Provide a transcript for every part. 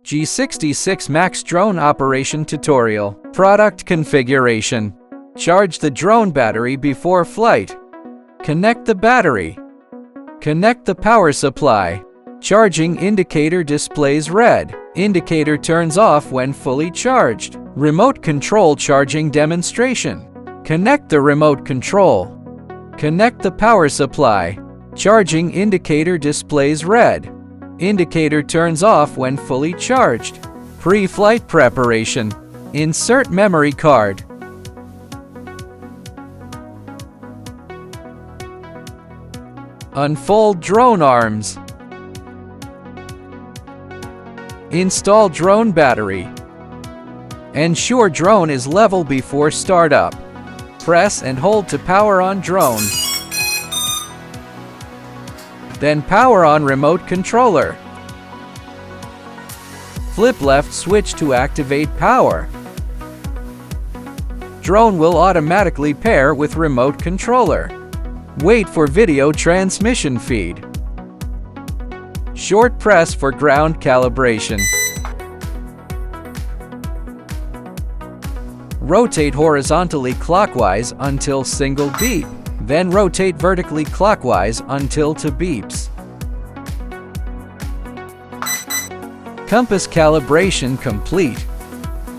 G66 Max Drone Operation Tutorial. Product configuration. Charge the drone battery before flight. Connect the battery. Connect the power supply. Charging indicator displays red. Indicator turns off when fully charged. Remote control charging demonstration. Connect the remote control. Connect the power supply. Charging indicator displays red. Indicator turns off when fully charged. Pre-flight preparation. Insert memory card. Unfold drone arms. Install drone battery. Ensure drone is level before startup. Press and hold to power on drone. Then power on remote controller. Flip left switch to activate power. Drone will automatically pair with remote controller. Wait for video transmission feed. Short press for ground calibration. Rotate horizontally clockwise until single beep. Then rotate vertically clockwise until two beeps. Compass calibration complete.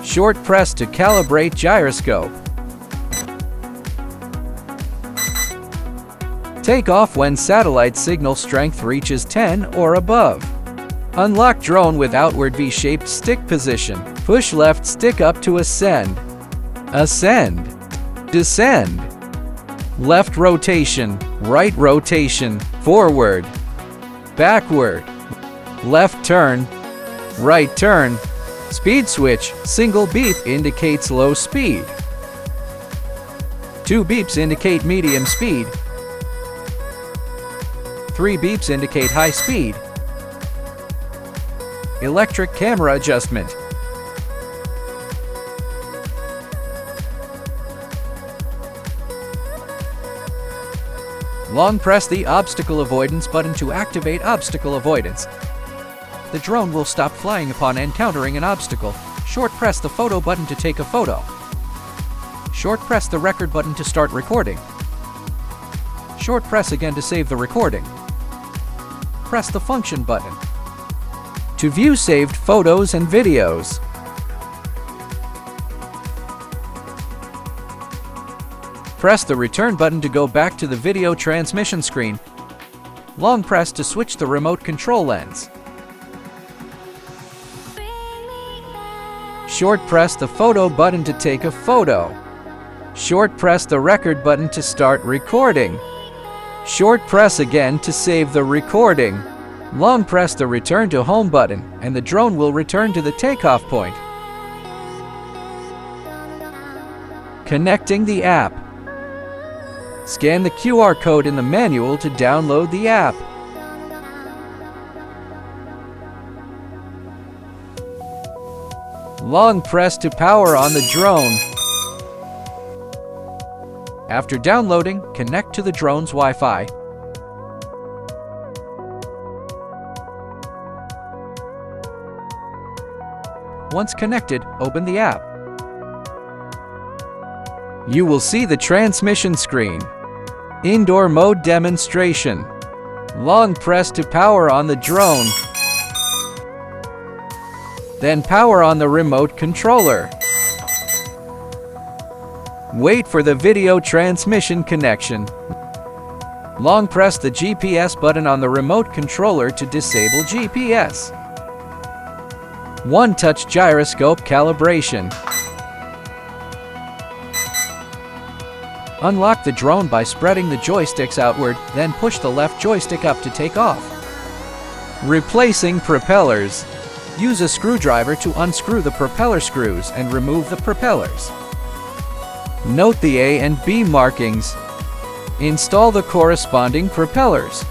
Short press to calibrate gyroscope. Take off when satellite signal strength reaches 10 or above. Unlock drone with outward V-shaped stick position. Push left stick up to ascend. Ascend. Descend. Left rotation, right rotation, forward, backward, left turn, right turn. Speed switch, single beep indicates low speed. Two beeps indicate medium speed. Three beeps indicate high speed. Electric camera adjustment. Long press the obstacle avoidance button to activate obstacle avoidance. The drone will stop flying upon encountering an obstacle. Short press the photo button to take a photo. Short press the record button to start recording. Short press again to save the recording. Press the function button to view saved photos and videos. Press the return button to go back to the video transmission screen. Long press to switch the remote control lens. Short press the photo button to take a photo. Short press the record button to start recording. Short press again to save the recording. Long press the return to home button and the drone will return to the takeoff point. Connecting the app. Scan the QR code in the manual to download the app. Long press to power on the drone. After downloading, connect to the drone's Wi-Fi. Once connected, open the app. You will see the transmission screen. Indoor mode demonstration. Long press to power on the drone. Then power on the remote controller. Wait for the video transmission connection. Long press the GPS button on the remote controller to disable GPS. One-touch gyroscope calibration. Unlock the drone by spreading the joysticks outward, then push the left joystick up to take off. Replacing propellers. Use a screwdriver to unscrew the propeller screws and remove the propellers. Note the A and B markings. Install the corresponding propellers.